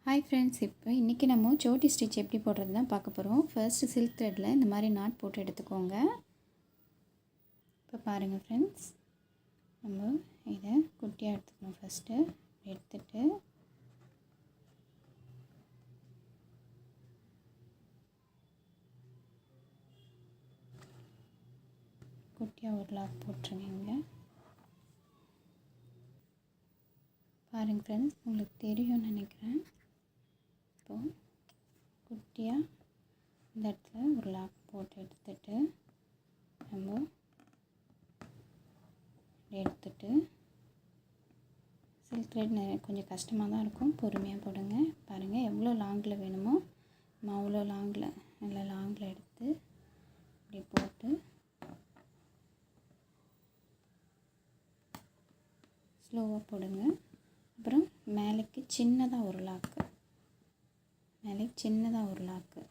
Hi friends, இப்போ இன்றைக்கி நம்ம சோட்டி ஸ்டிச் எப்படி போடுறது தான் பார்க்க போகிறோம். ஃபர்ஸ்ட்டு சில்க் த்ரெட்டில் இந்த மாதிரி நாட் போட்டு எடுத்துக்கோங்க. இப்போ பாருங்கள் ஃப்ரெண்ட்ஸ், நம்ம இதை குட்டியாக எடுத்துக்கணும். ஃபஸ்ட்டு எடுத்துட்டு குட்டியாக ஒரு லாக் போட்டுருவீங்க. பாருங்கள் ஃப்ரெண்ட்ஸ், உங்களுக்கு தெரியும்னு நினைக்கிறேன். இப்போது குட்டியாக இந்த இடத்துல ஒரு லாக் போட்டு எடுத்துட்டு நம்ம எடுத்துட்டு சில்க் த்ரெட் கொஞ்சம் கஷ்டமாக தான் இருக்கும், பொறுமையாக போடுங்க. பாருங்கள், எவ்வளோ லாங்கில் வேணுமோ நம்ம அவ்வளோ லாங்கில் நல்லா லாங்கில் எடுத்து இப்படி போட்டு ஸ்லோவாக போடுங்க. அப்புறம் மேலேக்கு சின்னதாக ஒரு லாக்கு, மேலேக்கு சின்னதாக ஒரு லாக்கு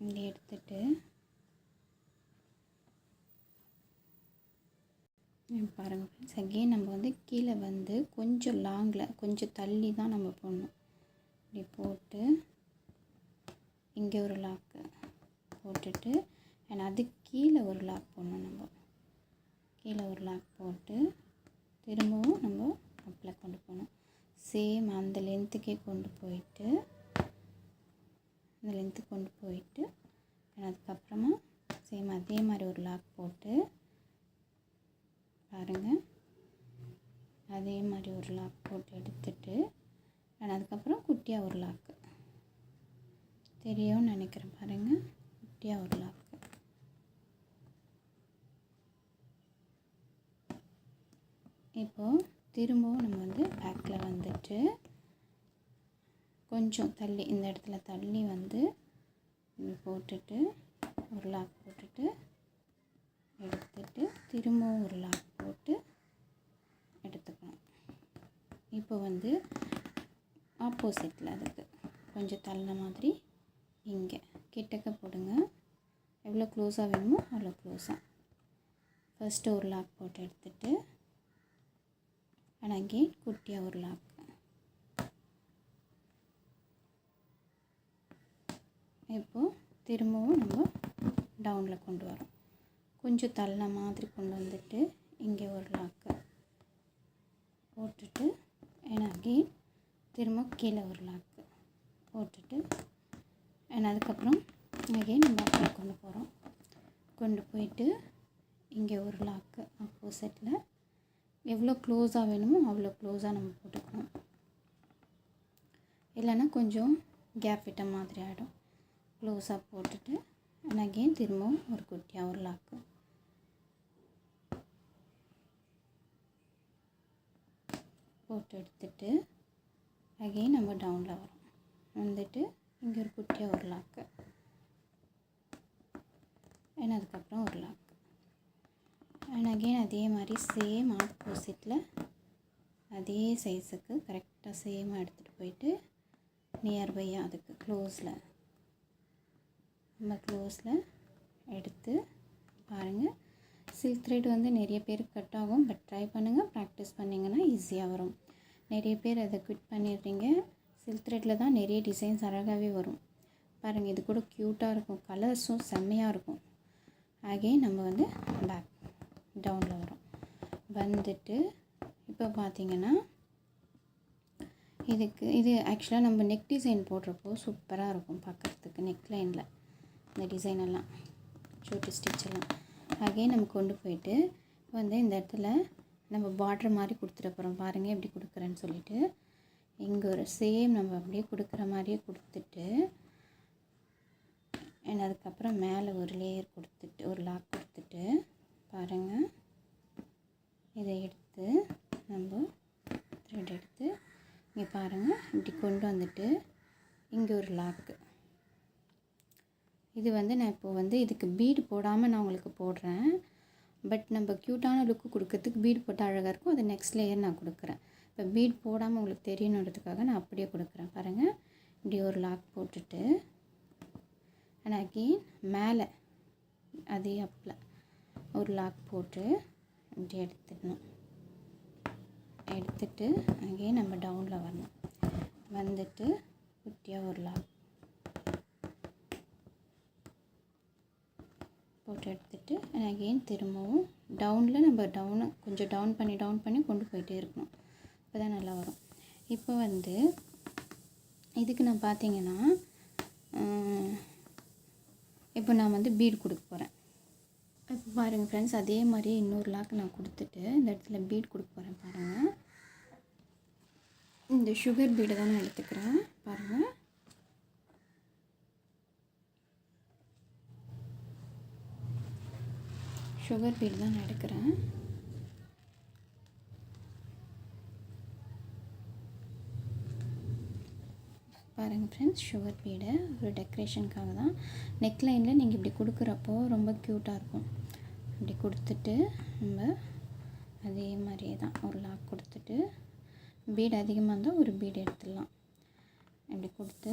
இப்படி எடுத்துட்டு பாருங்கள் ஃப்ரெண்ட்ஸ், அகெயின் நம்ம வந்து கீழே வந்து கொஞ்சம் லாங்கில் கொஞ்சம் தள்ளி தான் நம்ம போடணும். இப்படி போட்டு இங்கே ஒரு லாக்கு போட்டுட்டு அதுக்கு கீழே ஒரு லாக் போடணும். நம்ம கீழே ஒரு லாக் போட்டு திரும்பவும் நம்ம அப்பில் கொண்டு போகணும். சேம் அந்த லென்த்துக்கே கொண்டு போயிட்டு அந்த லென்த்துக்கு கொண்டு போயிட்டு அதுக்கப்புறமா சேம் அதே மாதிரி ஒரு லாக் போட்டு பாருங்கள், அதே மாதிரி ஒரு லாக் போட்டு எடுத்துட்டு அதுக்கப்புறம் குட்டியாக ஒரு லாக்கு தெரியும்னு நினைக்கிறேன். பாருங்கள், குட்டியாக ஒரு லாக்கு. இப்போது திரும்பவும் நம்ம வந்து பேக்கில் வந்துட்டு கொஞ்சம் தள்ளி இந்த இடத்துல தள்ளி வந்து போட்டுட்டு ஒரு லாக் போட்டுட்டு எடுத்துட்டு திரும்பவும் ஒரு லாக் போட்டு எடுத்துக்கணும். இப்போ வந்து ஆப்போசிட்டில் அதுக்கு கொஞ்சம் தள்ளின மாதிரி இங்கே கிட்டக்க போடுங்க. எவ்வளோ க்ளோஸாக வேணுமோ அவ்வளோ க்ளோஸாக ஃபஸ்ட்டு ஒரு லாக் போட்டு எடுத்துட்டு அகெயின் குட்டியாக ஒரு லாக். இப்போது திரும்பவும் நம்ம டவுனில் கொண்டு வரோம். கொஞ்சம் தள்ள மாதிரி கொண்டு வந்துட்டு இங்கே ஒரு லாக்கு போட்டுட்டு அகெயின் திரும்ப கீழே ஒரு லாக்கு போட்டுட்டு அதுக்கப்புறம் அகெயின் நம்ம அப்படியே கொண்டு போகிறோம். கொண்டு போயிட்டு இங்கே ஒரு லாக்கு ஆப்போசிட்டில் எவ்வளோ க்ளோஸாக வேணுமோ அவ்வளோ க்ளோஸாக நம்ம போட்டுக்கணும். இல்லைன்னா கொஞ்சம் கேப் விட்ட மாதிரி ஆகிடும். க்ளோஸாக போட்டுட்டு அகெயின் திரும்பவும் ஒரு குட்டியாக ஒரு லாக்கு போட்டு எடுத்துட்டு அகெயின் நம்ம டவுனில் வரோம். வந்துட்டு இங்கே ஒரு குட்டியாக ஒரு லாக்கு அதுக்கப்புறம் ஒரு லாக்கு அகெயின் அதே மாதிரி சேம் ஆப்போசிட்டில் அதே சைஸுக்கு கரெக்டாக சேமாக எடுத்துகிட்டு போயிட்டு நியர்பையாக அதுக்கு க்ளோஸில் நம்ம க்ளோஸில் எடுத்து பாருங்கள். சில்க் த்ரெட் வந்து நிறைய பேருக்கு கட் ஆகும், பட் ட்ரை பண்ணுங்கள். ப்ராக்டிஸ் பண்ணிங்கன்னா ஈஸியாக வரும். நிறைய பேர் அதை குவிட் பண்ணிடுறீங்க. சில்க் த்ரெட்டில் தான் நிறைய டிசைன்ஸ் அழகாகவே வரும். பாருங்கள், இது கூட க்யூட்டாக இருக்கும், கலர்ஸும் செம்மையாக இருக்கும். அகெயின் நம்ம வந்து பேக் டவுனில் வரும். வந்துட்டு இப்போ பார்த்திங்கன்னா இது ஆக்சுவலாக நம்ம நெக் டிசைன் போடுறப்போ சூப்பராக இருக்கும் பார்க்குறதுக்கு. நெக் லைனில் இந்த டிசைனெல்லாம் சோட்டி ஸ்டிச்செல்லாம் அகெயின் நம்ம கொண்டு போயிட்டு வந்து இந்த இடத்துல நம்ம பார்டர் மாதிரி கொடுத்துட போகிறோம். பாருங்கள் எப்படி கொடுக்குறேன்னு சொல்லிவிட்டு இங்கே ஒரு சேம் நம்ம அப்படியே கொடுக்குற மாதிரியே கொடுத்துட்டு அதுக்கப்புறம் மேலே ஒரு லேயர் கொடுத்துட்டு ஒரு லாக் கொடுத்துட்டு பாருங்கள், இதை எடுத்து நம்ம த்ரெட் எடுத்து இங்கே பாருங்கள் இப்படி கொண்டு வந்துட்டு இங்கே ஒரு லாக்கு. இது வந்து நான் இப்போது வந்து இதுக்கு பீடு போடாமல் நான் உங்களுக்கு போடுறேன். பட் நம்ம க்யூட்டான லுக்கு கொடுக்கறதுக்கு பீடு போட்டால் அழகாக இருக்கும். அது நெக்ஸ்ட் லேயர் நான் கொடுக்குறேன். இப்போ பீட் போடாமல் உங்களுக்கு தெரியணுன்றதுக்காக நான் அப்படியே கொடுக்குறேன். பாருங்கள், இப்படி ஒரு லாக் போட்டுட்டு அகெயின் மேலே அதே அப்பில் ஒரு லாக் போட்டு இப்படி எடுத்துடணும். எடுத்துட்டு அங்கேயே நம்ம டவுனில் வரணும். வந்துட்டு குட்டியாக ஒரு லாக் போட்டு எடுத்துட்டு அகெயின் திரும்பவும் டவுனில் நம்ம கொஞ்சம் டவுன் பண்ணி கொண்டு போயிட்டே இருக்கணும். அப்போ தான் நல்லா வரும். இப்போ வந்து இதுக்கு நான் பார்த்தீங்கன்னா இப்போ நான் வந்து பீட் கொடுக்க போகிறேன். இப்போ பாருங்கள் ஃப்ரெண்ட்ஸ், அதே மாதிரி இன்னொரு லாக் நான் கொடுத்துட்டு இந்த இடத்துல பீட் கொடுக்க போகிறேன். பாருங்கள், இந்த சுகர் பீடை தான் நான் எடுத்துக்கிறேன். பாருங்கள், சுகர் பீட் தான் நான் எடுக்கிறேன். பாருங்கள் ஃப்ரெண்ட்ஸ், சுகர் பீடை ஒரு டெக்கரேஷனுக்காக தான். நெக்லைனில் நீங்கள் இப்படி கொடுக்குறப்போ ரொம்ப க்யூட்டாக இருக்கும். இப்படி கொடுத்துட்டு நம்ம அதே மாதிரியே தான் ஒரு லாக் கொடுத்துட்டு பீட் அதிகமாக இருந்தால் ஒரு பீட் எடுத்துடலாம். இப்படி கொடுத்து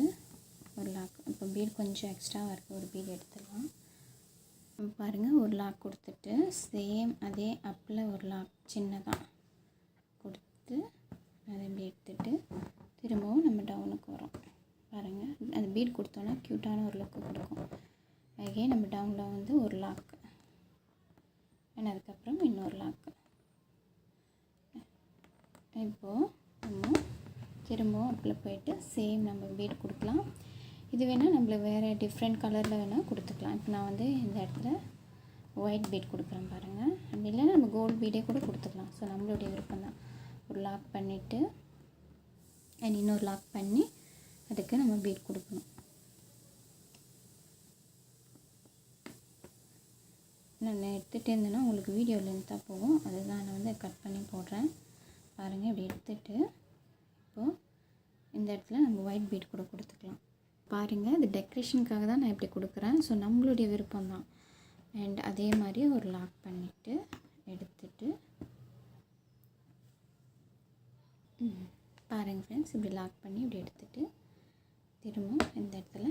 ஒரு லாக், இப்போ பீட் கொஞ்சம் எக்ஸ்ட்ராவாக இருக்குது, ஒரு பீட் எடுத்துடலாம். பாருங்கள், ஒரு லாக் கொடுத்துட்டு சேம் அதே அப்பில் ஒரு லாக் சின்னதாக கொடுத்து அதை இப்படி எடுத்துட்டு திரும்பவும் நம்ம டவுனுக்கு வரோம். பாருங்கள், அந்த பீட் கொடுத்தோன்னா க்யூட்டான ஒரு லுக்கு கொடுக்கும். அதே நம்ம டவுனில் வந்து ஒரு லாக்கு, அதுக்கப்புறம் இன்னொரு லாக்கு. இப்போது நம்ம திரும்பவும் அப்பில் போயிட்டு சேம் நம்ம பீட் கொடுக்கலாம். இது வேணால் நம்மள வேறு டிஃப்ரெண்ட் கலரில் வேணால் கொடுத்துக்கலாம். இப்போ நான் வந்து இந்த இடத்துல ஒயிட் பீட் கொடுக்குறேன். பாருங்கள், அப்படி இல்லைன்னா நம்ம கோல்டு பீடே கூட கொடுத்துக்கலாம். ஸோ நம்மளுடைய விருப்பம் தான். ஒரு லாக் பண்ணிவிட்டு இன்னொரு லாக் பண்ணி அதுக்கு நம்ம பீட் கொடுக்கணும். நான் எடுத்துகிட்டே இருந்தேன்னா உங்களுக்கு வீடியோ லென்த்தாக போகும், அதுதான் நான் வந்து கட் பண்ணி போடுறேன். பாருங்கள், இப்படி எடுத்துகிட்டு இப்போது இந்த இடத்துல நம்ம ஒயிட் பீட் கூட கொடுத்துக்கலாம். பாருங்கள், இது டெக்கரேஷனுக்காக தான் நான் இப்படி கொடுக்குறேன். ஸோ நம்மளுடைய விருப்பம் தான். அண்ட் அதே மாதிரி ஒரு லாக் பண்ணிவிட்டு எடுத்துட்டு பாருங்கள் ஃப்ரெண்ட்ஸ், இப்படி லாக் பண்ணி இப்படி எடுத்துகிட்டு திரும்பவும் இந்த இடத்துல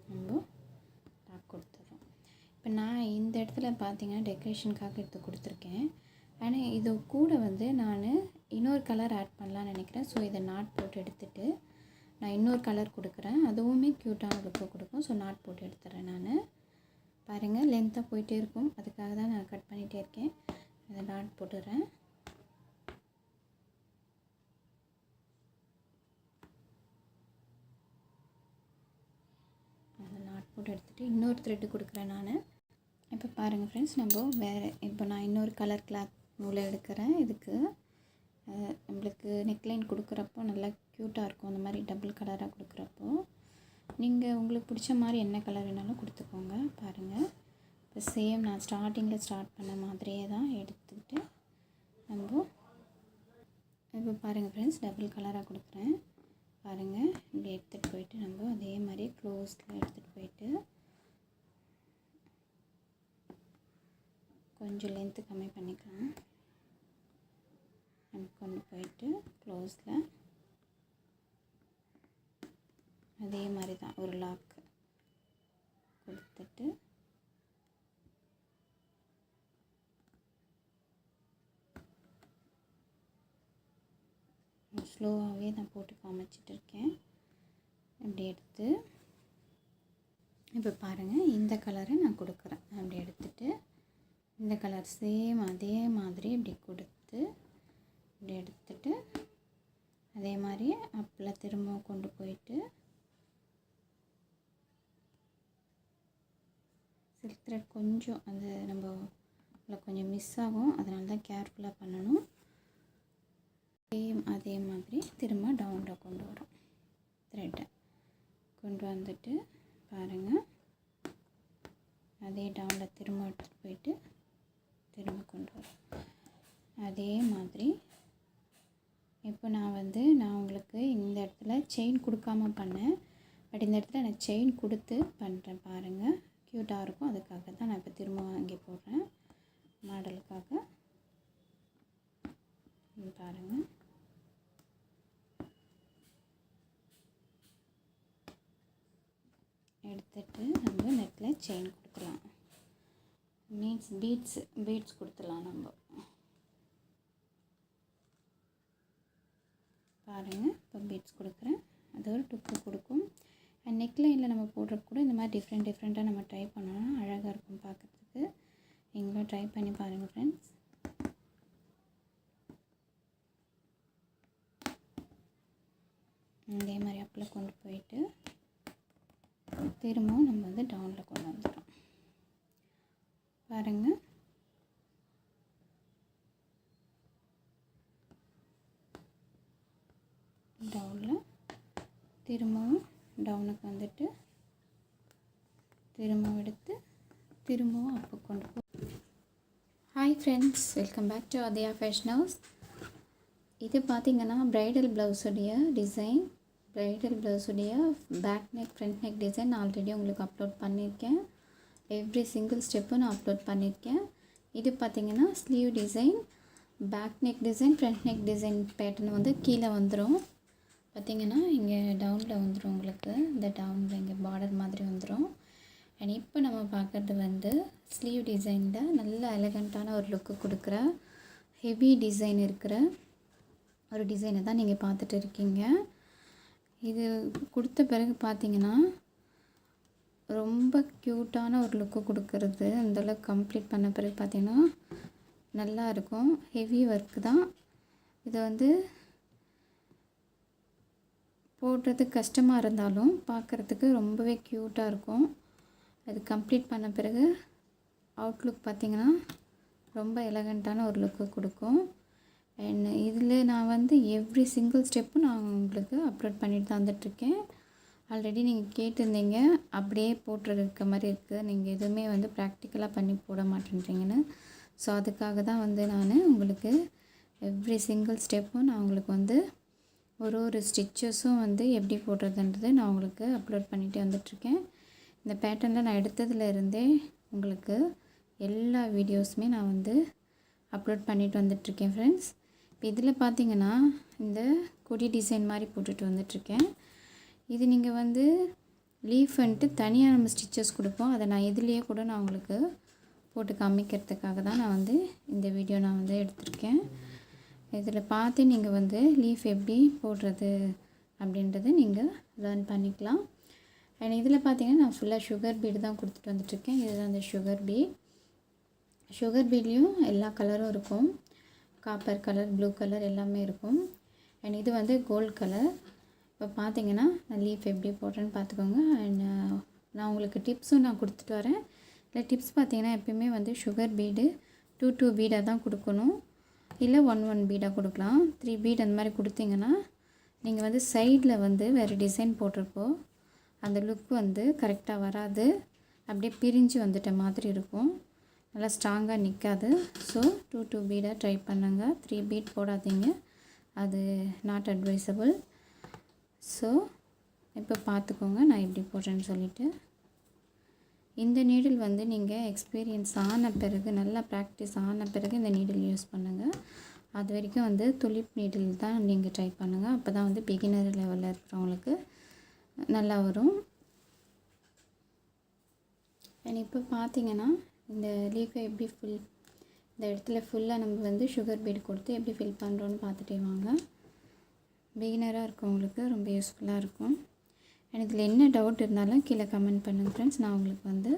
நம்ம லாக் கொடுத்துட்றோம். இப்போ நான் இந்த இடத்துல பார்த்தீங்கன்னா டெக்கரேஷனுக்காக எடுத்து கொடுத்துருக்கேன். ஆனால் இது கூட வந்து நான் இன்னொரு கலர் ஆட் பண்ணலான்னு நினைக்கிறேன். ஸோ இதை நாட் போட்டு எடுத்துகிட்டு நான் இன்னொரு கலர் கொடுக்குறேன். அதுவுமே க்யூட்டான லுக்கு கொடுக்கும். ஸோ நாட் போட்டு எடுத்துகிறேன் நான். பாருங்கள், லென்த்தாக போயிட்டே இருக்கும், அதுக்காக தான் நான் கட் பண்ணிகிட்டே இருக்கேன். அதை நாட் போட்டுடுறேன். அதை நாட் போட்டு எடுத்துகிட்டு இன்னொரு த்ரெட்டு கொடுக்குறேன் நான். இப்போ பாருங்கள் ஃப்ரெண்ட்ஸ், இப்போ நான் இன்னொரு கலர் கிளாத் நூலை எடுக்கிறேன். இதுக்கு நம்மளுக்கு நெக்லைன் கொடுக்குறப்போ நல்லா க்யூட்டாக இருக்கும். அந்த மாதிரி டபுள் கலராக கொடுக்குறப்போ நீங்கள் உங்களுக்கு பிடிச்ச மாதிரி என்ன கலர் வேணாலும் கொடுத்துக்கோங்க. பாருங்கள், இப்போ சேம் நான் ஸ்டார்டிங்கில் ஸ்டார்ட் பண்ண மாதிரியே தான் எடுத்துக்கிட்டு நம்ம இப்போ பாருங்கள் ஃப்ரெண்ட்ஸ், டபுள் கலராக கொடுக்குறேன். பாருங்கள், இப்படி எடுத்துகிட்டு போயிட்டு நம்ம அதே மாதிரி க்ளோஸில் எடுத்துகிட்டு போயிட்டு கொஞ்சம் லென்த்து கம்மி பண்ணிக்கலாம். கொண்டு போயிட்டு க்ளோஸில் அதே மாதிரி தான் ஒரு லாக் கொடுத்துட்டு ஸ்லோவாகவே நான் போட்டு காமிச்சிட்டு இருக்கேன். அப்படி எடுத்து இப்போ பாருங்கள், இந்த கலரை நான் கொடுக்குறேன். அப்படி எடுத்துகிட்டு இந்த கலர் சேம் அதே மாதிரி இப்படி கொடுத்து இப்படி எடுத்துகிட்டு அதே மாதிரி அப்பில் திரும்ப கொண்டு போயிட்டு சில்க் த்ரெட் கொஞ்சம் அது நம்ம கொஞ்சம் மிஸ் ஆகும், அதனால தான் கேர்ஃபுல்லாக பண்ணணும். சேம் அதே மாதிரி திரும்ப டவுனில் கொண்டு வரோம். த்ரெட்டை கொண்டு வந்துட்டு பாருங்கள், அதே டவுனில் திரும்ப எடுத்துகிட்டு போயிட்டு திரும்ப கொண்டு வரோம். அதே மாதிரி இப்போ நான் உங்களுக்கு இந்த இடத்துல செயின் கொடுக்காமல் பண்ணேன். பட் இந்த இடத்துல நான் செயின் கொடுத்து பண்ணுறேன். பாருங்கள், க்யூட்டாக இருக்கும். அதுக்காக தான் நான் இப்போ திரும்ப வாங்கி போடுறேன் மாடலுக்காக. பாருங்கள், எடுத்துட்டு நம்ம நெக்கில் செயின் கொடுக்கலாம். மீன்ஸ் பீட்ஸ் கொடுத்துடலாம் நம்ம. பாருங்கள். இப்போ பீட்ஸ் கொடுக்குறேன், அது ஒரு லுக்கு கொடுக்கும். அண்ட் நெக்லைனில் நம்ம போடுறது கூட இந்த மாதிரி டிஃப்ரெண்ட்டாக நம்ம ட்ரை பண்ணோன்னா அழகாக இருக்கும் பார்க்குறதுக்கு. நீங்களும் ட்ரை பண்ணி பாருங்கள் ஃப்ரெண்ட்ஸ். இதே மாதிரி அப்பில் கொண்டு போயிட்டு திரும்பவும் நம்ம வந்து டவுனில் கொண்டு வந்துடும் பாருங்கள். டவுனில் திரும்பவும் டவுனுக்கு வந்துட்டு திரும்பவும் எடுத்து திரும்பவும் அப்பு கொண்டு போ. Hi friends, welcome back to Athaya fashion house. இது பார்த்திங்கன்னா ப்ரைடல் ப்ளவுஸுடைய டிசைன், ப்ரைடல் ப்ளவுஸுடைய back neck front neck design already உங்களுக்கு அப்லோட் பண்ணியிருக்கேன். எவ்ரி சிங்கிள் ஸ்டெப்பும் நான் அப்லோட் பண்ணியிருக்கேன். இது பார்த்திங்கன்னா sleeve design, back neck design, front neck design pattern வந்து கீழே வந்துடும். பார்த்திங்கன்னா இங்கே டவுனில் வந்துடும் உங்களுக்கு, இந்த டவுனில் இங்கே பார்டர் மாதிரி வந்துடும். அண்ட் இப்போ நம்ம பார்க்குறது வந்து ஸ்லீவ் டிசைனில் நல்ல எலகண்ட்டான ஒரு லுக்கு கொடுக்குற ஹெவி டிசைன் இருக்கிற ஒரு டிசைனை தான் நீங்கள் பார்த்துட்டு இருக்கீங்க. இது கொடுத்த பிறகு பார்த்திங்கன்னா ரொம்ப க்யூட்டான ஒரு லுக்கு கொடுக்கறது. அந்தளவுக்கு கம்ப்ளீட் பண்ண பிறகு பார்த்திங்கன்னா நல்லா இருக்கும். ஹெவி ஒர்க்கு தான் இது. வந்து போடுறதுக்கு கஷ்டமாக இருந்தாலும் பார்க்குறதுக்கு ரொம்பவே க்யூட்டாக இருக்கும். அது கம்ப்ளீட் பண்ண பிறகு அவுட்லுக் பார்த்திங்கன்னா ரொம்ப எலகண்ட்டான ஒரு லுக்கு கொடுக்கும். அண்ட் இதில் நான் வந்து எவ்ரி சிங்கிள் ஸ்டெப்பும் நான் உங்களுக்கு அப்லோட் பண்ணிட்டு தான் வந்துட்டுருக்கேன். ஆல்ரெடி நீங்கள் கேட்டிருந்தீங்க அப்படியே போட்டுருக்க மாதிரி இருக்குது, நீங்கள் எதுவுமே வந்து ப்ராக்டிக்கலாக பண்ணி போட மாட்டேன்றீங்கன்னு. ஸோ அதுக்காக தான் வந்து நான் உங்களுக்கு எவ்ரி சிங்கிள் ஸ்டெப்பும் நான் உங்களுக்கு வந்து ஒரு ஸ்டிச்சஸும் வந்து எப்படி போடுறதுன்றது நான் உங்களுக்கு அப்லோட் பண்ணிகிட்டே வந்துட்டுருக்கேன். இந்த பேட்டர்னில் நான் எடுத்ததில் இருந்தே உங்களுக்கு எல்லா வீடியோஸுமே நான் வந்து அப்லோட் பண்ணிட்டு வந்துட்டுருக்கேன் ஃப்ரெண்ட்ஸ். இப்போ இதில் பார்த்திங்கன்னா இந்த கொடி டிசைன் மாதிரி போட்டுட்டு வந்துட்டுருக்கேன். இது நீங்கள் வந்து லீஃப் வந்துட்டு தனியாக நம்ம ஸ்டிச்சஸ் கொடுப்போம், அதை நான் இதுலேயே கூட நான் உங்களுக்கு போட்டு காமிக்கிறதுக்காக தான் நான் வந்து இந்த வீடியோ நான் வந்து எடுத்திருக்கேன். இதில் பார்த்து நீங்கள் வந்து லீஃப் எப்படி போடுறது அப்படின்றத நீங்கள் லேர்ன் பண்ணிக்கலாம். அண்ட் இதில் பார்த்திங்கன்னா நான் ஃபுல்லாக சுகர் பீடு தான் கொடுத்துட்டு வந்துட்டுருக்கேன். இதுதான் அந்த சுகர் பீட். சுகர் பீட்லேயும் எல்லா கலரும் இருக்கும், காப்பர் கலர், ப்ளூ கலர் எல்லாமே இருக்கும். அண்ட் இது வந்து கோல்ட் கலர். இப்போ பார்த்திங்கன்னா நான் லீஃப் எப்படி போடுறேன்னு பார்த்துக்கோங்க. அண்ட் நான் உங்களுக்கு டிப்ஸும் நான் கொடுத்துட்டு வரேன். இல்லை டிப்ஸ் பார்த்திங்கன்னா எப்பயுமே வந்து சுகர் பீடு 2 பீடாக தான் கொடுக்கணும், இல்லை 1 பீடாக கொடுக்கலாம். 3 பீட் அந்த மாதிரி கொடுத்திங்கன்னா நீங்கள் வந்து சைடில் வந்து வேறு டிசைன் போட்டிருப்போ அந்த லுக் வந்து கரெக்டாக வராது, அப்படியே பிரிஞ்சு வந்துட்ட மாதிரி இருக்கும், நல்லா ஸ்ட்ராங்காக நிற்காது. ஸோ 2 பீடாக ட்ரை பண்ணுங்கள், 3 பீட் போடாதீங்க, அது நாட் அட்வைசபிள். ஸோ இப்போ பார்த்துக்கோங்க நான் எப்படி போடுறேன்னு சொல்லிவிட்டு. இந்த நீடில் வந்து நீங்கள் எக்ஸ்பீரியன்ஸ் ஆன பிறகு, நல்லா ப்ராக்டிஸ் ஆன பிறகு இந்த நீடில் யூஸ் பண்ணுங்கள். அது வரைக்கும் வந்து துலிப் நீடில் தான் நீங்கள் ட்ரை பண்ணுங்கள். அப்போ தான் வந்து பிகினர் லெவலில் இருக்கிறவங்களுக்கு நல்லா வரும். அண்ட் இப்போ பார்த்திங்கன்னா இந்த லீஃபை எப்படி இந்த இடத்துல ஃபுல்லாக நம்ம வந்து சுகர் பீட் கொடுத்து எப்படி ஃபில் பண்ணுறோன்னு பார்த்துட்டே வாங்க. பிகினராக இருக்கவங்களுக்கு ரொம்ப யூஸ்ஃபுல்லாக இருக்கும். அண்ட் இதில் என்ன டவுட் இருந்தாலும் கீழே கமெண்ட் பண்ணுங்கள் ஃப்ரெண்ட்ஸ். நான் உங்களுக்கு வந்து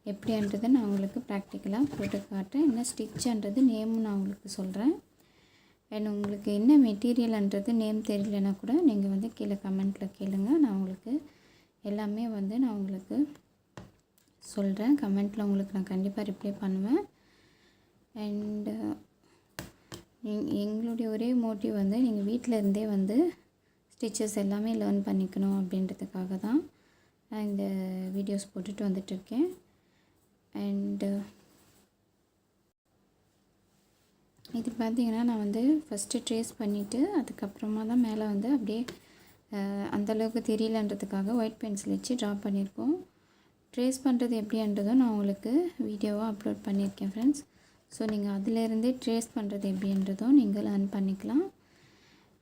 எப்படின்றது நான் உங்களுக்கு ப்ராக்டிக்கலாக போட்டு காட்டுறேன். என்ன ஸ்டிச்சுன்றது நேமும் நான் உங்களுக்கு சொல்கிறேன். அண்ட் உங்களுக்கு என்ன மெட்டீரியல்ன்றது நேம் தெரியலனா கூட நீங்கள் வந்து கீழே கமெண்ட்டில் கேளுங்க, நான் உங்களுக்கு எல்லாமே வந்து நான் உங்களுக்கு சொல்கிறேன். கமெண்ட்டில் உங்களுக்கு நான் கண்டிப்பாக ரிப்ளை பண்ணுவேன். அண்டு எங்களுடைய ஒரே மோட்டிவ் வந்து நீங்கள் வீட்டில் இருந்தே வந்து ஸ்டிச்சஸ் எல்லாமே லேர்ன் பண்ணிக்கணும் அப்படின்றதுக்காக தான் நான் இந்த வீடியோஸ் போட்டுட்டு வந்துட்டுருக்கேன். அண்டு இது பார்த்திங்கன்னா நான் வந்து ஃபஸ்ட்டு ட்ரேஸ் பண்ணிவிட்டு அதுக்கப்புறமா தான் மேலே வந்து அப்படியே அந்தளவுக்கு தெரியலன்றதுக்காக ஒயிட் பென்சில் வச்சு ட்ரா பண்ணியிருக்கோம். ட்ரேஸ் பண்ணுறது எப்படின்றதும் நான் உங்களுக்கு வீடியோவாக அப்லோட் பண்ணியிருக்கேன் ஃப்ரெண்ட்ஸ். ஸோ நீங்கள் அதிலேருந்தே ட்ரேஸ் பண்ணுறது எப்படின்றதும் நீங்கள் லேர்ன் பண்ணிக்கலாம்.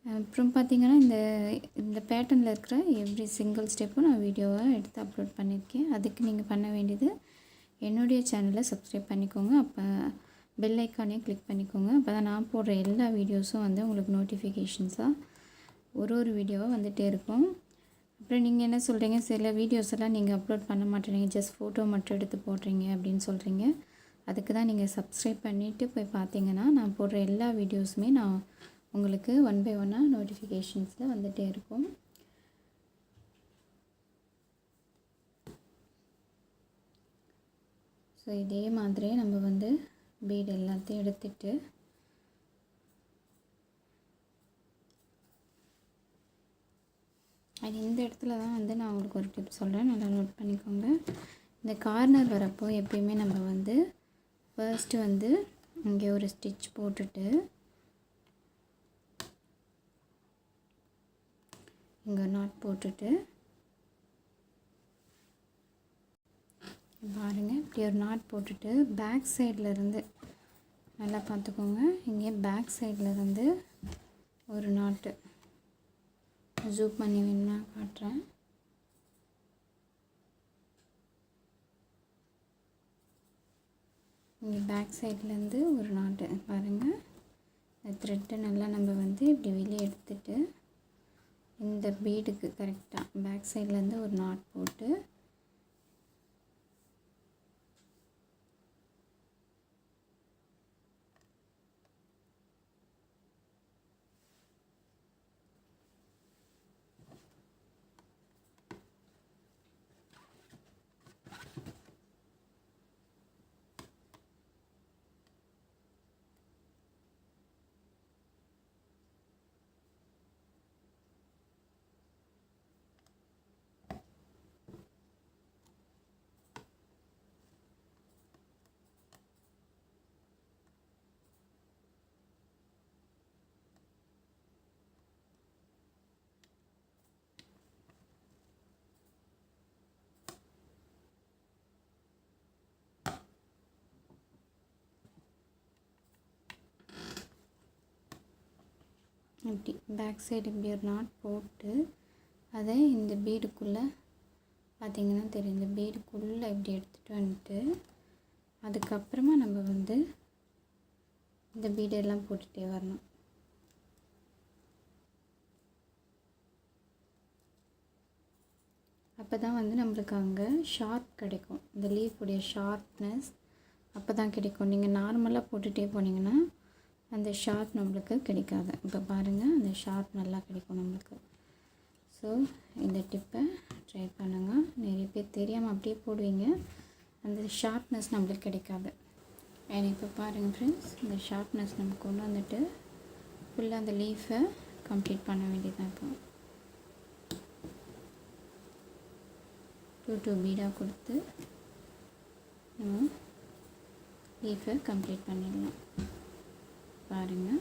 அப்புறம் பார்த்திங்கன்னா இந்த பேட்டர்னில் இருக்கிற எவ்ரி சிங்கிள் ஸ்டெப்பும் நான் வீடியோவாக எடுத்து அப்லோட் பண்ணியிருக்கேன். அதுக்கு நீங்கள் பண்ண வேண்டியது என்னுடைய சேனலை சப்ஸ்கிரைப் பண்ணிக்கோங்க, அப்போ பெல் ஐக்கானே கிளிக் பண்ணிக்கோங்க. அப்போ தான் நான் போடுற எல்லா வீடியோஸும் வந்து உங்களுக்கு நோட்டிஃபிகேஷன்ஸாக ஒரு வீடியோவாக வந்துகிட்டே இருக்கும். அப்புறம் நீங்கள் என்ன சொல்கிறீங்க, சில வீடியோஸ் எல்லாம் நீங்கள் அப்லோட் பண்ண மாட்டேறீங்க, ஜஸ்ட் ஃபோட்டோ மட்டும் எடுத்து போடுறீங்க அப்படின்னு சொல்கிறீங்க. அதுக்கு தான் நீங்கள் சப்ஸ்கிரைப் பண்ணிவிட்டு போய் பார்த்தீங்கன்னா நான் போடுற எல்லா வீடியோஸுமே நான் உங்களுக்கு 1 by 1 நோட்டிஃபிகேஷன்ஸில் வந்துகிட்டே இருக்கும். ஸோ இதே மாதிரியே நம்ம வந்து பீட் எல்லாத்தையும் எடுத்துட்டு இந்த இடத்துல தான் வந்து நான் உங்களுக்கு ஒரு டிப் சொல்கிறேன், நல்லா நோட் பண்ணிக்கோங்க. இந்த கார்னர் வரப்போ எப்பயுமே நம்ம வந்து ஃபர்ஸ்ட்டு வந்து இங்கே ஒரு ஸ்டிச் போட்டுட்டு இங்கே நாட் போட்டுட்டு பாருங்கள், இப்படி ஒரு நாட் போட்டுட்டு பேக் சைட்லேருந்து நல்லா பார்த்துக்கோங்க. இங்கே பேக் சைட்லேருந்து ஒரு நாட்டு ஜூம் பண்ணி வேணும்னா காட்டுறேன். இங்கே பேக் சைட்லேருந்து ஒரு நாட்டு பாருங்கள். இந்த த்ரெட்டை நல்லா நம்ம வந்து இப்படி வெளியே எடுத்துட்டு இந்த பீடுக்கு கரெக்டாக பேக் சைட்லேருந்து ஒரு நாட் போட்டு இப்படி பேக் சைடு இப்படி ஒரு நாட் போட்டு அதை இந்த பீடுக்குள்ளே பார்த்திங்கன்னா தெரியும், இந்த பீடுக்குள்ளே இப்படி எடுத்துகிட்டு வந்துட்டு அதுக்கப்புறமா நம்ம வந்து இந்த பீடெல்லாம் போட்டுகிட்டே வரணும். அப்போ தான் வந்து நம்மளுக்கு அங்கே ஷார்ப் கிடைக்கும், இந்த லீஃபுடைய ஷார்ப்னஸ் அப்போ தான் கிடைக்கும். நீங்கள் நார்மலாக போட்டுகிட்டே போனீங்கன்னா அந்த ஷார்ப் நம்மளுக்கு கிடைக்காது. இப்போ பாருங்கள், அந்த ஷார்ப் நல்லா கிடைக்கும் நம்மளுக்கு. ஸோ இந்த டிப்பை ட்ரை பண்ணுங்கள். நிறைய பேர் தெரியாமல் அப்படியே போடுவீங்க, அந்த ஷார்ப்னஸ் நம்மளுக்கு கிடைக்காது. ஏன்னா இப்போ பாருங்கள் ஃப்ரெண்ட்ஸ், இந்த ஷார்ப்னஸ் நம்ம கொண்டு வந்துட்டு ஃபுல்லாக அந்த லீஃபை கம்ப்ளீட் பண்ண வேண்டியதாக இருக்கும். 2 பீடாக கொடுத்து நம்ம லீஃபை கம்ப்ளீட் பண்ணிடலாம். பாருங்கள்,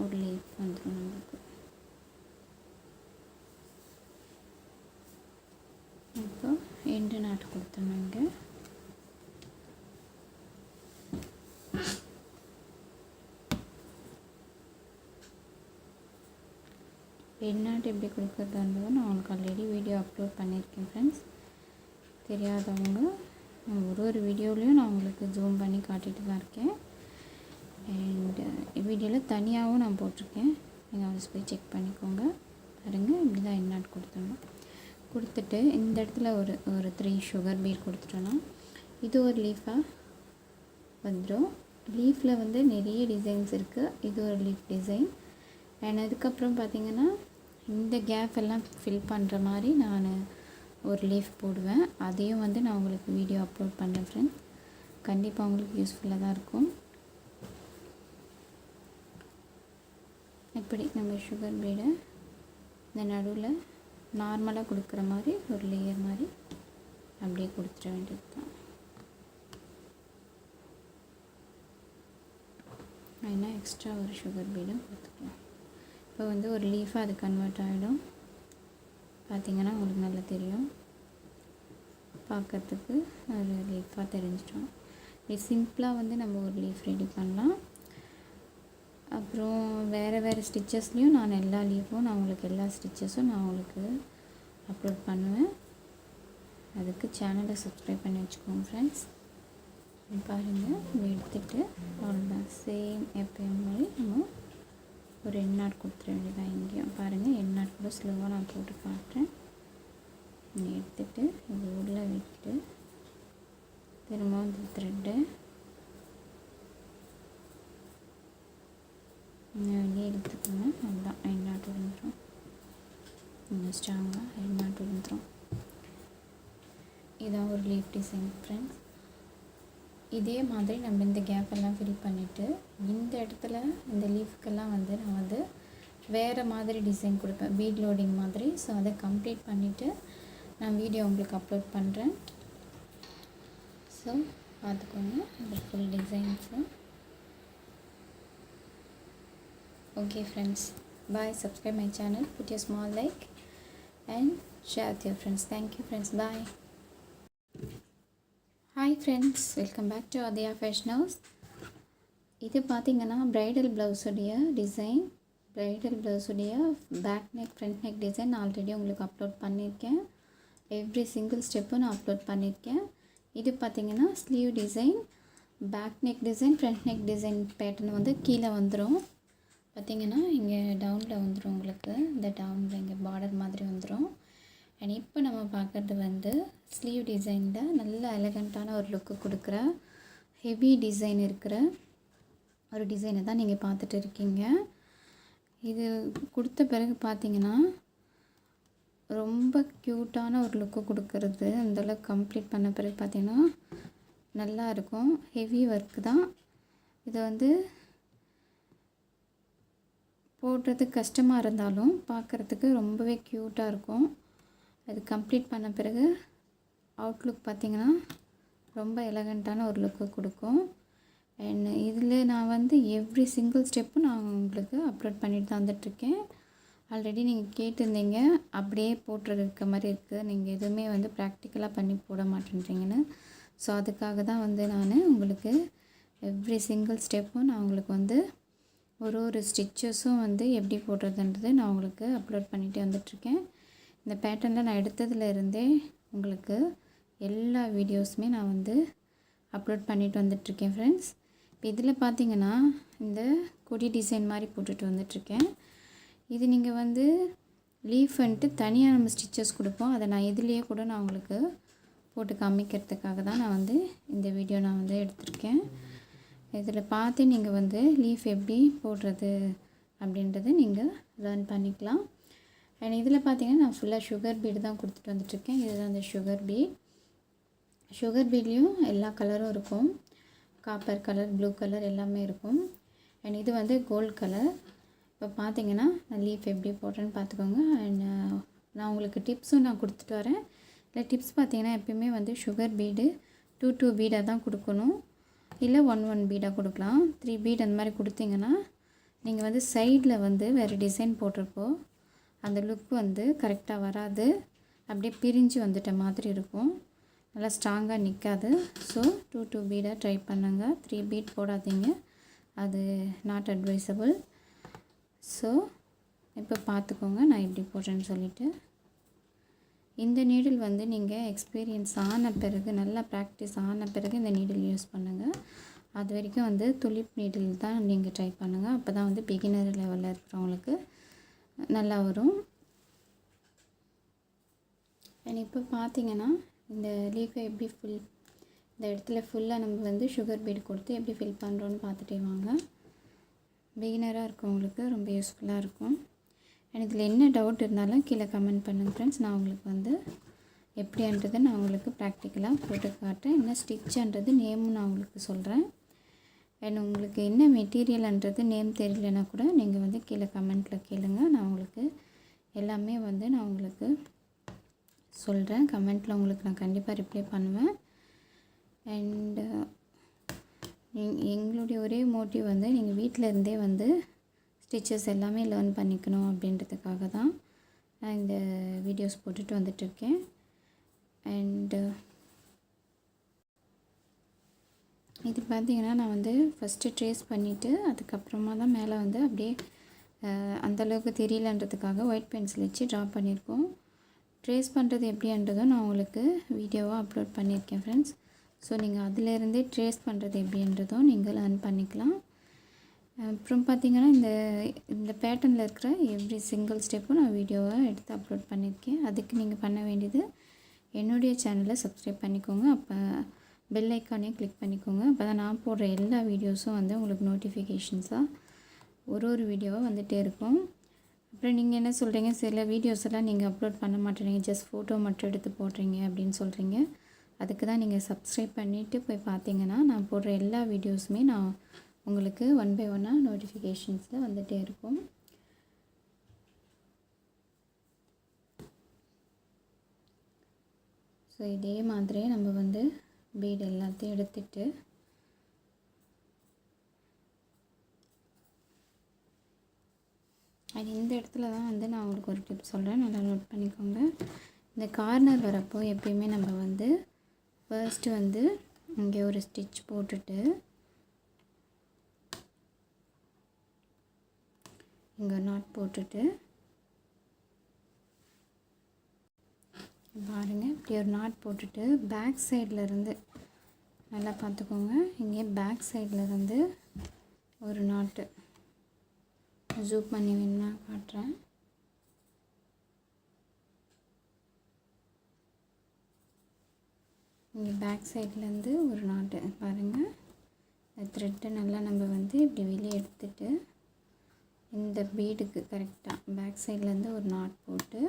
ஒரு லீஃப் வந்துடும் நம்மளுக்கு. இப்போ எண்டு நாட்டு கொடுத்தோம்னாங்க எண்டு நாட்டு எப்படி கொடுக்குறதா இருந்தது நான் உங்களுக்கு ஆல்ரெடி வீடியோ அப்லோட் பண்ணியிருக்கேன் ஃப்ரெண்ட்ஸ். தெரியாதவங்க ஒரு வீடியோலையும் நான் உங்களுக்கு ஜூம் பண்ணி காட்டிகிட்டு தான் இருக்கேன். அண்டு வீடியோவில் தனியாகவும் நான் போட்டிருக்கேன், நீங்கள் அதை போய் செக் பண்ணிக்கோங்க. பாருங்கள், இப்படி தான் என்னாட் கொடுத்துட்டு இந்த இடத்துல ஒரு 3 சுகர் பீட் கொடுத்துட்டோன்னா இது ஒரு லீஃபாக வந்துடும். லீஃபில் வந்து நிறைய டிசைன்ஸ் இருக்குது, இது ஒரு லீஃப் டிசைன். அண்ட் அதுக்கப்புறம் பார்த்திங்கன்னா இந்த கேப் எல்லாம் ஃபில் பண்ணுற மாதிரி நான் ஒரு லீஃப் போடுவேன். அதையும் வந்து நான் உங்களுக்கு வீடியோ அப்லோட் பண்ணுறேன் ஃப்ரெண்ட்ஸ். கண்டிப்பாக உங்களுக்கு யூஸ்ஃபுல்லாக தான் இருக்கும். இப்படி நம்ம சுகர் பீடை இந்த நடுவில் நார்மலாக கொடுக்குற மாதிரி ஒரு லேயர் மாதிரி அப்படியே கொடுத்துட வேண்டியது தான். ஏன்னா எக்ஸ்ட்ரா ஒரு சுகர் பீடும் கொடுத்துக்கலாம். இப்போ வந்து ஒரு லீஃபாக அது கன்வெர்ட் ஆகிடும். பார்த்திங்கன்னா உங்களுக்கு நல்லா தெரியும், பார்க்கறதுக்கு ஒரு லீஃபாக தெரிஞ்சிட்டோம். இது சிம்பிளாக வந்து நம்ம ஒரு லீஃப் ரெடி பண்ணலாம். அப்புறம் வேறு ஸ்டிச்சஸ்லேயும் நான் எல்லா லீஃபும் நான் உங்களுக்கு எல்லா ஸ்டிச்சஸும் நான் உங்களுக்கு அப்லோட் பண்ணுவேன். அதுக்கு சேனலை சப்ஸ்கிரைப் பண்ணி வச்சுக்கோங்க ஃப்ரெண்ட்ஸ். பாருங்கள். இதை எடுத்துகிட்டு அவ்வளோதான், சேம் எப்பயும் மாதிரி நம்ம ஒரு எண்ணாட் கொடுத்துட வேண்டியதான். இங்கேயும் பாருங்கள், எண்ணாட் கூட ஸ்லோவாக நான் போட்டு காட்டுறேன். இங்கே எடுத்துகிட்டு இது உள்ளே விட்டு திரும்ப இந்த த்ரெட்டு வெளியே எடுத்துக்கோங்க. அதுதான் எண்ணாட் விழுந்துடும். இன்னும் ஸ்ட்ராங்காக எண்ணாட் விழுந்துடும். இதான் ஒரு லீஃப் டிசைன் ஃப்ரெண்ட்ஸ். இதே மாதிரி நம்ம இந்த கேப்பெல்லாம் ஃபில் பண்ணிவிட்டு இந்த இடத்துல இந்த லீஃப்க்கெல்லாம் வந்து நான் வந்து வேறு மாதிரி டிசைன் கொடுப்பேன், பீட் லோடிங் மாதிரி. ஸோ அதை கம்ப்ளீட் பண்ணிவிட்டு நான் வீடியோ உங்களுக்கு அப்லோட் பண்ணுறேன். ஸோ பார்த்துக்கோங்க இந்த full designs. Okay friends, bye. Subscribe my channel, put your small like and share with your friends. Thank you friends, bye. Hi friends, welcome back to Athaya fashion house. இது பார்த்திங்கன்னா bridal ப்ளவுஸுடைய design, bridal ப்ளவுஸுடைய back neck front neck design already உங்களுக்கு upload பண்ணியிருக்கேன். Every single ஸ்டெப்பும் நான் upload பண்ணியிருக்கேன். இது பார்த்திங்கன்னா sleeve design, back neck design, front neck design pattern வந்து கீழே வந்துடும். பார்த்திங்கன்னா இங்கே டவுனில் வந்துடும் உங்களுக்கு, இந்த டவுனில் இங்கே பார்டர் மாதிரி வந்துடும். அண்ட் இப்போ நம்ம பார்க்குறது வந்து ஸ்லீவ் டிசைனில் நல்ல எலகண்ட்டான ஒரு லுக்கு கொடுக்குற ஹெவி டிசைன் இருக்கிற ஒரு டிசைனை தான் நீங்கள் பார்த்துட்டு இருக்கீங்க. இது கொடுத்த பிறகு பார்த்திங்கன்னா ரொம்ப க்யூட்டான ஒரு லுக்கு கொடுக்குறது. அந்தளவுக்கு கம்ப்ளீட் பண்ண பிறகு பார்த்திங்கன்னா நல்லா இருக்கும். ஹெவி ஒர்க்கு தான் இது. வந்து போடுறதுக்கு கஷ்டமாக இருந்தாலும் பார்க்குறதுக்கு ரொம்பவே க்யூட்டாக இருக்கும். அது கம்ப்ளீட் பண்ண பிறகு அவுட்லுக் பார்த்திங்கன்னா ரொம்ப எலகண்ட்டான ஒரு லுக்கு கொடுக்கும். அண்ட் இதில் நான் வந்து எவ்ரி சிங்கிள் ஸ்டெப்பும் நான் உங்களுக்கு அப்லோட் பண்ணிட்டு தான் வந்துட்டுருக்கேன். ஆல்ரெடி நீங்கள் கேட்டிருந்தீங்க அப்படியே போட்டுருக்க மாதிரி இருக்குது, நீங்கள் எதுவுமே வந்து ப்ராக்டிக்கலாக பண்ணி போட மாட்டேன்றீங்கன்னு. ஸோ அதுக்காக தான் வந்து நான் உங்களுக்கு எவ்ரி சிங்கிள் ஸ்டெப்பும் நான் உங்களுக்கு வந்து ஒரு ஸ்டிச்சஸும் வந்து எப்படி போடுறதுன்றது நான் உங்களுக்கு அப்லோட் பண்ணிகிட்டே வந்துட்டுருக்கேன். இந்த பேட்டர்னில் நான் எடுத்ததில் இருந்தே உங்களுக்கு எல்லா வீடியோஸுமே நான் வந்து அப்லோட் பண்ணிட்டு வந்துட்டுருக்கேன் ஃப்ரெண்ட்ஸ். இப்போ இதில் பார்த்திங்கன்னா இந்த கொடி டிசைன் மாதிரி போட்டுட்டு வந்துட்டுருக்கேன். இது நீங்கள் வந்து லீஃப் வந்துட்டு தனியாக நம்ம ஸ்டிச்சஸ் கொடுப்போம், அதை நான் இதுலேயே கூட நான் உங்களுக்கு போட்டு காமிக்கிறதுக்காக தான் நான் வந்து இந்த வீடியோ நான் வந்து எடுத்திருக்கேன். இதில் பார்த்து நீங்கள் வந்து லீஃப் எப்படி போடுறது அப்படின்றத நீங்கள் லேர்ன் பண்ணிக்கலாம். அண்ட் இதில் பார்த்திங்கன்னா நான் ஃபுல்லாக சுகர் பீடு தான் கொடுத்துட்டு வந்துட்டுருக்கேன். இதுதான் அந்த சுகர் பீட். சுகர் பீட்லேயும் எல்லா கலரும் இருக்கும், காப்பர் கலர், ப்ளூ கலர் எல்லாமே இருக்கும். அண்ட் இது வந்து கோல்டு கலர். இப்போ பார்த்திங்கன்னா நான் லீஃப் எப்படி போடுறேன்னு பார்த்துக்கோங்க. அண்ட் நான் உங்களுக்கு டிப்ஸும் நான் கொடுத்துட்டு வரேன். இல்லை டிப்ஸ் பார்த்திங்கன்னா எப்பயுமே வந்து சுகர் பீடு 2 பீடாக தான் கொடுக்கணும், இல்லை 1 பீடாக கொடுக்கலாம். 3 பீட் அந்த மாதிரி கொடுத்திங்கன்னா நீங்கள் வந்து சைடில் வந்து வேறு டிசைன் போட்டிருப்போ அந்த லுக் வந்து கரெக்டாக வராது, அப்படியே பிரிஞ்சு வந்துட்ட மாதிரி இருக்கும், நல்லா ஸ்ட்ராங்காக நிற்காது. ஸோ 2 பீடாக ட்ரை பண்ணுங்க, 3 பீட் போடாதீங்க, அது நாட் அட்வைசபிள். ஸோ இப்போ பார்த்துக்கோங்க நான் எப்படி போடுறேன்னு சொல்லிவிட்டு. இந்த நீடில் வந்து நீங்கள் எக்ஸ்பீரியன்ஸ் ஆன பிறகு, நல்லா ப்ராக்டிஸ் ஆன பிறகு இந்த நீடில் யூஸ் பண்ணுங்கள். அது வரைக்கும் வந்து துலிப் நீடில் தான் நீங்கள் ட்ரை பண்ணுங்கள். அப்போ தான் வந்து பிகினர் லெவலில் இருக்கிறவங்களுக்கு நல்லா வரும். அண்ட் இப்போ பார்த்திங்கன்னா இந்த லீஃபை எப்படி இந்த இடத்துல ஃபுல்லாக நம்ம வந்து சுகர் பீட் கொடுத்து எப்படி ஃபில் பண்ணுறோன்னு பார்த்துட்டே வாங்க. பிகினராக இருக்கவங்களுக்கு ரொம்ப யூஸ்ஃபுல்லாக இருக்கும். அண்ட் இதில் என்ன டவுட் இருந்தாலும் கீழே கமெண்ட் பண்ணுங்கள் ஃப்ரெண்ட்ஸ். நான் உங்களுக்கு வந்து எப்படின்றது நான் உங்களுக்கு ப்ராக்டிக்கலாக போட்டு காட்டுறேன். என்ன ஸ்டிச்சுன்றது நேமும் நான் உங்களுக்கு சொல்கிறேன். அண்ட் உங்களுக்கு என்ன மெட்டீரியல்ன்றது நேம் தெரியலனா கூட நீங்கள் வந்து கீழே கமெண்ட்டில் கேளுங்க, நான் உங்களுக்கு எல்லாமே வந்து நான் உங்களுக்கு சொல்கிறேன். கமெண்ட்டில் உங்களுக்கு நான் கண்டிப்பாக ரிப்ளை பண்ணுவேன். அண்டு எங்களுடைய ஒரே மோட்டிவ் வந்து நீங்கள் வீட்டில் இருந்தே வந்து ஸ்டிச்சஸ் எல்லாமே லேர்ன் பண்ணிக்கணும் அப்படின்றதுக்காக தான் நான் இந்த வீடியோஸ் போட்டுட்டு வந்துட்டுருக்கேன். அண்டு இது பார்த்திங்கன்னா நான் வந்து ஃபஸ்ட்டு ட்ரேஸ் பண்ணிவிட்டு அதுக்கப்புறமா தான் மேலே வந்து அப்படியே அந்தளவுக்கு தெரியலன்றதுக்காக ஒயிட் பென்சில் வச்சு ட்ரா பண்ணியிருக்கோம். ட்ரேஸ் பண்ணுறது எப்படின்றதும் நான் உங்களுக்கு வீடியோவாக அப்லோட் பண்ணியிருக்கேன் ஃப்ரெண்ட்ஸ். ஸோ நீங்கள் அதிலேருந்தே ட்ரேஸ் பண்ணுறது எப்படின்றதும் நீங்கள் லேர்ன் பண்ணிக்கலாம். அப்புறம் பார்த்திங்கன்னா இந்த பேட்டர்னில் இருக்கிற எவ்ரி சிங்கிள் ஸ்டெப்பும் நான் வீடியோவை எடுத்து அப்லோட் பண்ணியிருக்கேன். அதுக்கு நீங்கள் பண்ண வேண்டியது என்னுடைய சேனலை சப்ஸ்கிரைப் பண்ணிக்கோங்க, அப்போ பெல் ஐக்கானையும் கிளிக் பண்ணிக்கோங்க. அப்போ தான் நான் போடுற எல்லா வீடியோஸும் வந்து உங்களுக்கு நோட்டிஃபிகேஷன்ஸாக ஒரு வீடியோவாக வந்துகிட்டே இருக்கும். அப்புறம் நீங்கள் என்ன சொல்கிறீங்க, சில வீடியோஸ் எல்லாம் நீங்கள் அப்லோட் பண்ண மாட்டேறீங்க, ஜஸ்ட் ஃபோட்டோ மட்டும் எடுத்து போடுறீங்க அப்படின்னு சொல்கிறீங்க. அதுக்கு தான் நீங்கள் சப்ஸ்கிரைப் பண்ணிவிட்டு போய் பார்த்தீங்கன்னா நான் போடுற எல்லா வீடியோஸுமே நான் உங்களுக்கு 1 by 1 நோட்டிஃபிகேஷன்ஸில் வந்துகிட்டே இருக்கும். ஸோ இதே மாதிரியே நம்ம வந்து பீட் எல்லாத்தையும் எடுத்துகிட்டு இந்த இடத்துல தான் வந்து நான் உங்களுக்கு ஒரு டிப் சொல்கிறேன், நல்லா நோட் பண்ணிக்கோங்க. இந்த கார்னர் வரப்போ எப்பயுமே நம்ம வந்து ஃபர்ஸ்ட்டு வந்து இங்கே ஒரு ஸ்டிச் போட்டுட்டு இங்கே நாட் போட்டுட்டு பாருங்கள், இப்படி ஒரு நாட் போட்டுட்டு பேக் சைட்லேருந்து நல்லா பார்த்துக்கோங்க. இங்கே பேக் சைட்லேருந்து ஒரு நாட்டு ஜூம் பண்ணி வேணுன்னா காட்டுறேன். இங்கே பேக் சைட்லேருந்து ஒரு நாட்டு பாருங்கள். இந்த த்ரெட்டை நல்லா நம்ம வந்து இப்படி வெளியே எடுத்துகிட்டு இந்த பீடுக்கு கரெக்டாக பேக் சைட்லேருந்து ஒரு நாட் போட்டு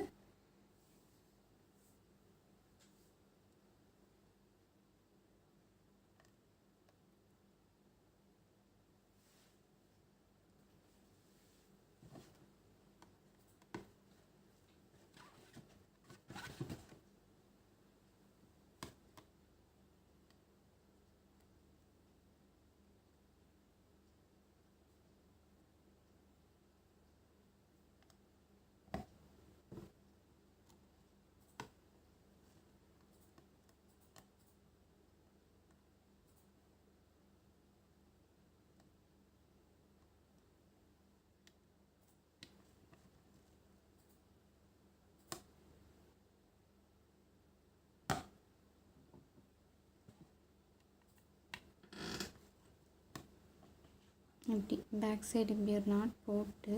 இப்படி பேக் சைடு இப்படி ஒரு நாட் போட்டு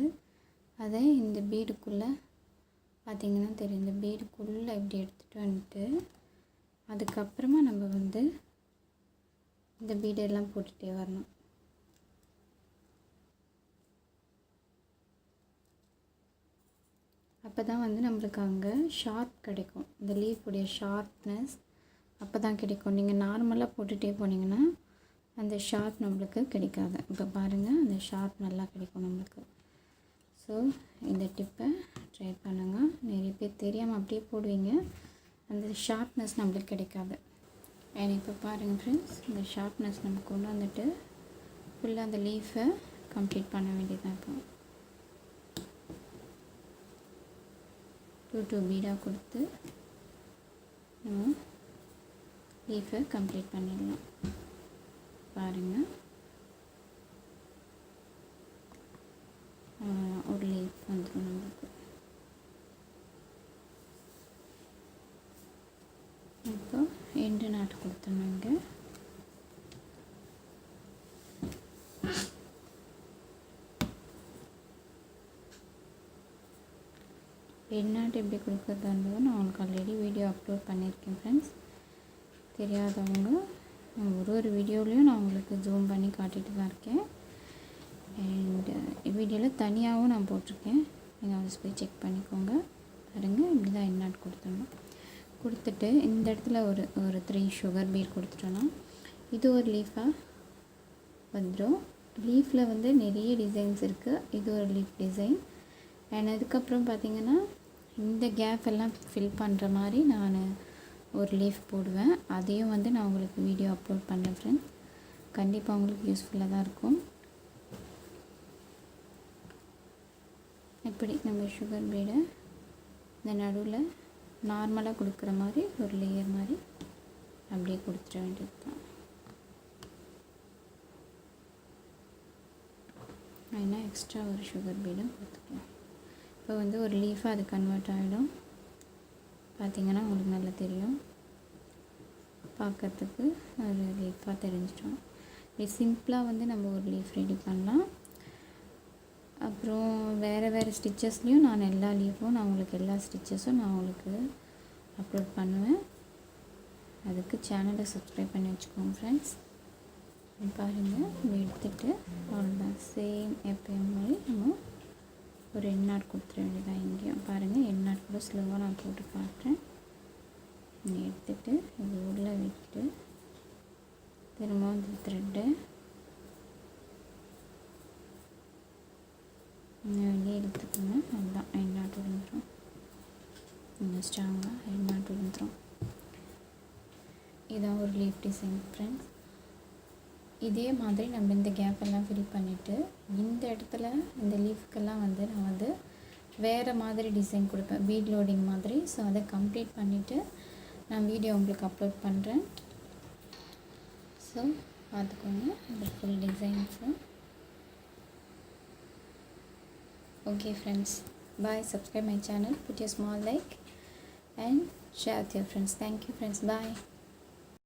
அதை இந்த பீடுக்குள்ளே பார்த்திங்கன்னா தெரியும், இந்த பீடுக்குள்ளே இப்படி எடுத்துகிட்டு வந்துட்டு அதுக்கப்புறமா நம்ம வந்து இந்த பீடெல்லாம் போட்டுகிட்டே வரணும். அப்போ தான் வந்து நம்மளுக்கு அங்கே ஷார்ப் கிடைக்கும், இந்த லீஃபுடைய ஷார்ப்னஸ் அப்போ தான் கிடைக்கும். நீங்கள் நார்மலாக போட்டுகிட்டே போனீங்கன்னா அந்த ஷார்ப் நம்மளுக்கு கிடைக்காது. இப்போ பாருங்கள், அந்த ஷார்ப் நல்லா கிடைக்கும் நம்மளுக்கு. ஸோ இந்த டிப்பை ட்ரை பண்ணுங்கள். நிறைய பேர் தெரியாமல் அப்படியே போடுவீங்க, அந்த ஷார்ப்னஸ் நம்மளுக்கு கிடைக்காது. ஏன்னா இப்போ பாருங்கள் ஃப்ரெண்ட்ஸ், இந்த ஷார்ப்னஸ் நம்ம கொண்டு வந்துட்டு ஃபுல்லாக அந்த லீஃபை கம்ப்ளீட் பண்ண வேண்டியதாக இருக்கும். 2 பீடாக கொடுத்து நம்ம லீஃபை கம்ப்ளீட் பண்ணிடலாம். பாருங்கள், ஒரு லீஃப் வந்துடும் நம்மளுக்கு. இப்போ எண்டு நாட்டு கொடுத்துருங்க. எண்டு நாட்டு எப்படி கொடுக்குறதுன்றது நான் உங்களுக்கு ஆல்ரெடி வீடியோ அப்லோட் பண்ணியிருக்கேன் ஃப்ரெண்ட்ஸ். தெரியாதவங்க ஒரு வீடியோலையும் நான் உங்களுக்கு ஜூம் பண்ணி காட்டிகிட்டு தான் இருக்கேன். அண்ட் வீடியோவில் தனியாகவும் நான் போட்டிருக்கேன், நீங்கள் அதை போய் செக் பண்ணிக்கோங்க. பாருங்கள், இப்படி தான் என்னாட் கொடுத்துடணும். கொடுத்துட்டு இந்த இடத்துல ஒரு 3 சுகர் பீட் கொடுத்துட்டோன்னா இது ஒரு லீஃபாக வந்துடும். லீஃபில் வந்து நிறைய டிசைன்ஸ் இருக்குது, இது ஒரு லீஃப் டிசைன். அண்ட் அதுக்கப்புறம் பார்த்திங்கன்னா இந்த கேப் எல்லாம் ஃபில் பண்ணுற மாதிரி நான் ஒரு லீஃப் போடுவேன். அதையும் வந்து நான் உங்களுக்கு வீடியோ அப்லோட் பண்ணேன் ஃப்ரெண்ட்ஸ். கண்டிப்பாக உங்களுக்கு யூஸ்ஃபுல்லாக தான் இருக்கும். இப்படி நம்ம சுகர் பீடை இந்த நடுவில் நார்மலாக கொடுக்குற மாதிரி ஒரு லேயர் மாதிரி அப்படியே கொடுத்துட வேண்டியது தான். ஏன்னா எக்ஸ்ட்ரா ஒரு சுகர் பீடும் கொடுத்துக்கலாம். இப்போ வந்து ஒரு லீஃபாக அது கன்வெர்ட் ஆகிடும். பார்த்திங்கன்னா உங்களுக்கு நல்லா தெரியும். பார்க்கறதுக்கு ஒரு லீஃபாக தெரிஞ்சிடும். இப்படி சிம்பிளாக வந்து நம்ம ஒரு லீஃப் ரெடி பண்ணலாம். அப்புறம் வேறு ஸ்டிச்சஸ்லேயும் நான் எல்லா லீஃபும் நான் உங்களுக்கு எல்லா ஸ்டிச்சஸும் நான் உங்களுக்கு அப்லோட் பண்ணுவேன். அதுக்கு சேனலை சப்ஸ்கிரைப் பண்ணி வச்சுக்கோங்க ஃப்ரெண்ட்ஸ். பாருங்கள், இப்படி எடுத்துகிட்டு அவ்வளோதான், சேம் எப்பயும் மாதிரி நம்ம ஒரு எண்ட் நாட் கொடுத்துட வேண்டியதான். இங்கேயும் பாருங்கள், எண்ட் நாட் கூட ஸ்லோவாக நான் போட்டு காட்டுறேன். இங்கே எடுத்துகிட்டு இது உள்ளே விட்டு திரும்ப இந்த த்ரெட்டு வெளியே எடுத்துக்கோங்க. அதுதான் எண்ட் நாட் விழுந்துடும். இன்னும் ஸ்ட்ராங்காக எண்ட் நாட் விழுந்துடும். இதான் ஒரு லீஃப் டிசைன் ஃப்ரெண்ட்ஸ். இதே மாதிரி நம்ம இந்த கேப்பெல்லாம் ஃபில் பண்ணிவிட்டு இந்த இடத்துல இந்த லீஃப்க்கெல்லாம் வந்து நான் வந்து வேறு மாதிரி டிசைன் கொடுப்பேன், பீட் லோடிங் மாதிரி. ஸோ அதை கம்ப்ளீட் பண்ணிவிட்டு நான் வீடியோ உங்களுக்கு அப்லோட் பண்ணுறேன். ஸோ பார்த்துக்கோங்க இந்த full designs. Okay friends, bye. Subscribe my channel, put your small like and share with your friends. Thank you friends, bye.